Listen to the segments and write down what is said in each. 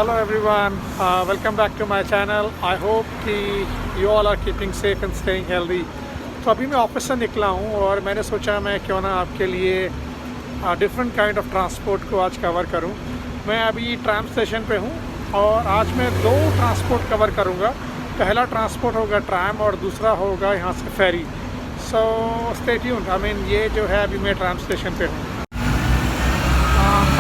Hello everyone, welcome back to my channel. I hope कि you all are keeping safe and staying healthy. तो अभी मैं office से निकला हूँ और मैंने सोचा मैं क्यों ना आपके लिए डिफरेंट काइंड ऑफ ट्रांसपोर्ट को आज कवर करूँ। मैं अभी ट्राम स्टेशन पे हूँ और आज मैं दो ट्रांसपोर्ट कवर करूँगा। पहला ट्रांसपोर्ट होगा ट्राम और दूसरा होगा यहाँ से फेरी। So stay tuned. ये जो है अभी मैं ट्राम स्टेशन पे हूँ।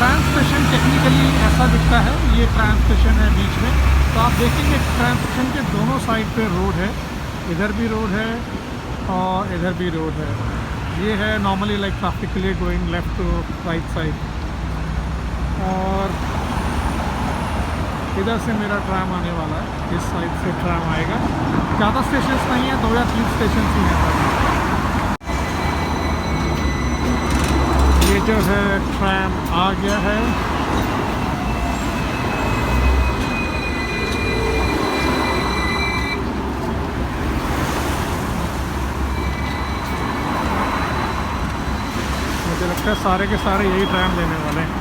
ट्राम स्टेशन टेक्निकली ऐसा दिखता है, ये ट्राम स्टेशन है बीच में। तो आप देखेंगे ट्राम स्टेशन के दोनों साइड पे रोड है, इधर भी रोड है और इधर भी रोड है। ये है नॉर्मली लाइक ट्रैफिक के लिए going left to right side, और इधर से मेरा ट्राम आने वाला है। इस साइड से ट्राम आएगा। ज़्यादा स्टेशन नहीं है, 2 या 3 स्टेशन ही हैं। ये जो है ट्राम आ गया है। मुझे लगता है सारे के सारे यही ट्राम लेने वाले हैं।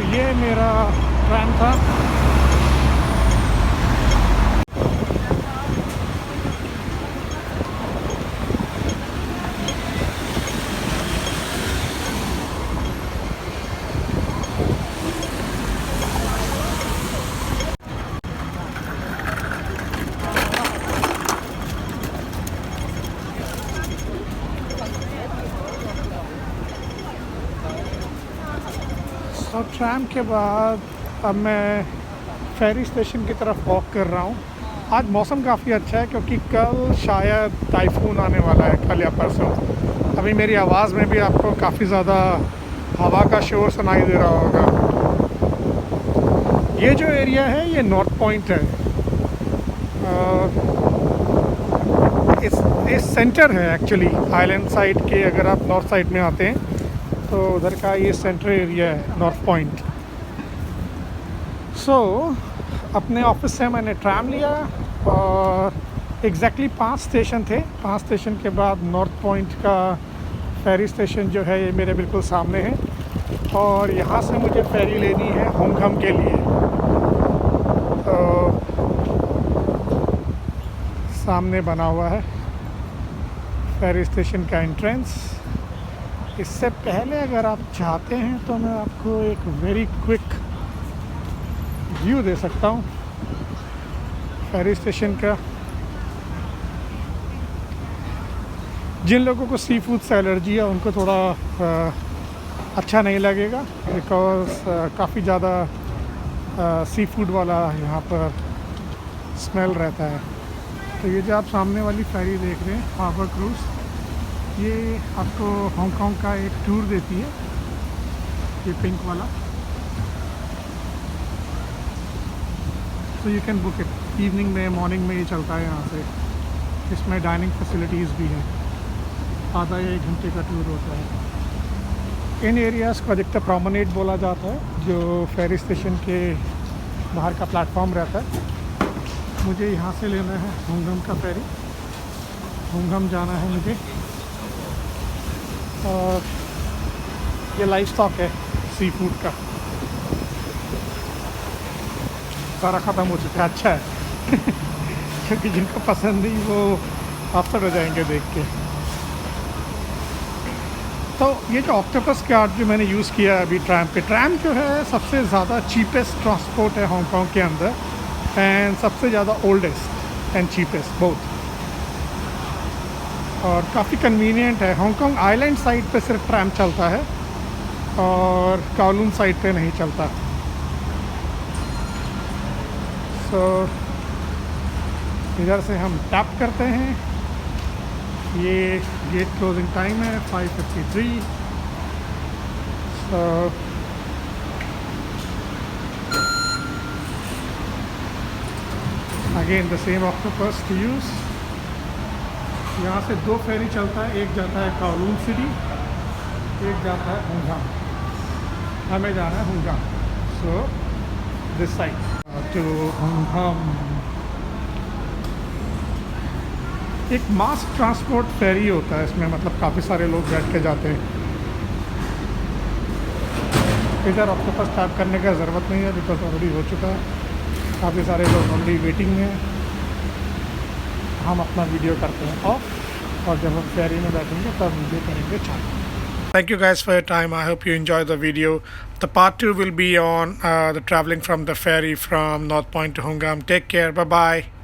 ये मेरा ट्राम था। और ट्राम के बाद अब मैं फेरी स्टेशन की तरफ वॉक कर रहा हूँ। आज मौसम काफ़ी अच्छा है क्योंकि कल शायद टाइफून आने वाला है, कल या परसों। अभी मेरी आवाज़ में भी आपको काफ़ी ज़्यादा हवा का शोर सुनाई दे रहा होगा। ये जो एरिया है ये नॉर्थ पॉइंट है। इस सेंटर है एक्चुअली आइलैंड साइड के। अगर आप नॉर्थ साइड में आते हैं तो उधर का ये सेंट्रल एरिया है, नॉर्थ पॉइंट। सो अपने ऑफिस से मैंने ट्राम लिया और एग्जैक्टली 5 स्टेशन थे। 5 स्टेशन के बाद नॉर्थ पॉइंट का फेरी स्टेशन जो है ये मेरे बिल्कुल सामने है, और यहाँ से मुझे फेरी लेनी है होंगखम के लिए। तो सामने बना हुआ है फेरी स्टेशन का एंट्रेंस। इससे पहले अगर आप चाहते हैं तो मैं आपको एक वेरी क्विक व्यू दे सकता हूँ फेरी स्टेशन का। जिन लोगों को सी फूड से एलर्जी है उनको थोड़ा अच्छा नहीं लगेगा, बिकॉज काफ़ी ज़्यादा सी फूड वाला यहाँ पर स्मेल रहता है। तो ये जो आप सामने वाली फेरी देख रहे हैं, हार्बर क्रूज़, ये आपको हांगकांग का एक टूर देती है, ये पिंक वाला। तो you can book it. Evening में, मॉर्निंग में ये चलता है यहाँ से। इसमें डाइनिंग फैसिलिटीज़ भी हैं। आधा या 1 घंटे का टूर होता है। इन एरियाज़ को अधिकतर प्रोमेनेड बोला जाता है, जो फेरी स्टेशन के बाहर का प्लेटफॉर्म रहता है। मुझे यहाँ से लेना है होंगखम का फेरी। होंगखम जाना है मुझे। और ये लाइफ स्टॉक है सी फूड का, सारा ख़त्म हो चुका है। अच्छा है क्योंकि जिनको पसंद नहीं वो अपसेट हो जाएंगे देख के। तो ये जो ऑक्टोपस कार्ड जो मैंने यूज़ किया है अभी ट्रैम पे, ट्रैम जो है सबसे ज़्यादा चीपेस्ट ट्रांसपोर्ट है हांगकांग के अंदर, एंड सबसे ज़्यादा ओल्डेस्ट एंड चीपेस्ट बोथ, और काफ़ी कन्वीनियंट है। हांगकांग आइलैंड साइड पे सिर्फ ट्रैम चलता है और काउलून साइड पे नहीं चलता। सो इधर से हम टैप करते हैं, ये गेट क्लोजिंग टाइम है 5:53। So again the same octopus to use. यहाँ से 2 फेरी चलता है, एक जाता है काउलून सिटी, एक जाता है हुंगाम। हमें जाना है हुंगाम, सो दिस साइड टू हुंगाम। एक मास ट्रांसपोर्ट फेरी होता है इसमें, मतलब काफ़ी सारे लोग बैठ के जाते हैं। इधर ऑक्टोपस टैप करने का ज़रूरत नहीं है बिकॉज ऑलरेडी हो चुका है, काफ़ी सारे लोग ऑलरेडी वेटिंग में हैं। हम अपना वीडियो करते हैं ऑफ, और जब हम फेरी में बैठेंगे तब वीडियो करेंगे चालू। Thank you guys for your time. I hope you enjoyed the video. The part 2 will be on the traveling from the ferry from North Point to Hungam. Take care. Bye bye.